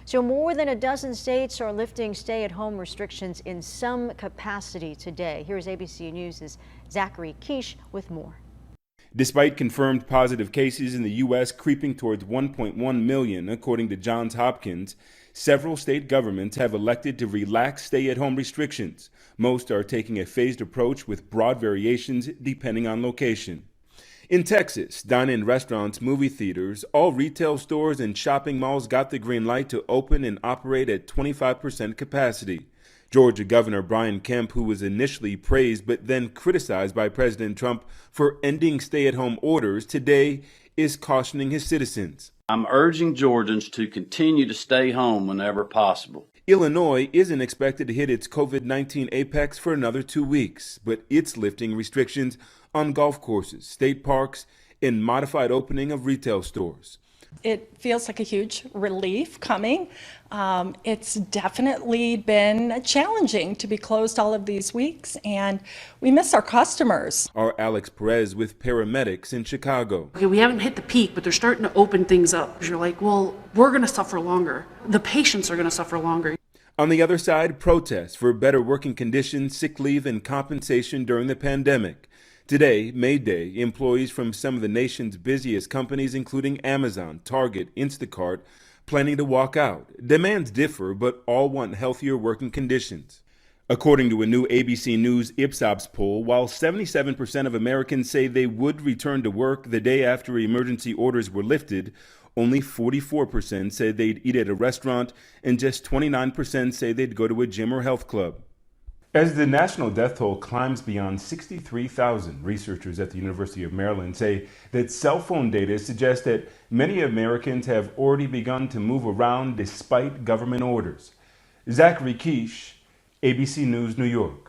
So more than a dozen states are lifting stay-at-home restrictions in some capacity today. Here's ABC News' Zachary Kiesch with more. Despite confirmed positive cases in the U.S. creeping towards 1.1 million, according to Johns Hopkins, several state governments have elected to relax stay-at-home restrictions. Most are taking a phased approach with broad variations depending on location. In Texas, dine-in restaurants, movie theaters, all retail stores and shopping malls got the green light to open and operate at 25% capacity. Georgia Governor Brian Kemp, who was initially praised but then criticized by President Trump for ending stay-at-home orders, today is cautioning his citizens. I'm urging Georgians to continue to stay home whenever possible. Illinois isn't expected to hit its COVID-19 apex for another 2 weeks, but it's lifting restrictions on golf courses, state parks, and modified opening of retail stores. It feels like a huge relief coming. It's definitely been challenging to be closed all of these weeks, and we miss our customers. Our Alex Perez with paramedics in Chicago. Okay, we haven't hit the peak, but they're starting to open things up. You're like, well, we're going to suffer longer. The patients are going to suffer longer. On the other side, protests for better working conditions, sick leave, and compensation during the pandemic. Today, May Day, employees from some of the nation's busiest companies, including Amazon, Target, Instacart, planning to walk out. Demands differ, but all want healthier working conditions. According to a new ABC News Ipsos poll, while 77% of Americans say they would return to work the day after emergency orders were lifted, only 44% said they'd eat at a restaurant, and just 29% say they'd go to a gym or health club. As the national death toll climbs beyond 63,000, researchers at the University of Maryland say that cell phone data suggests that many Americans have already begun to move around despite government orders. Zachary Kiesch, ABC News, New York.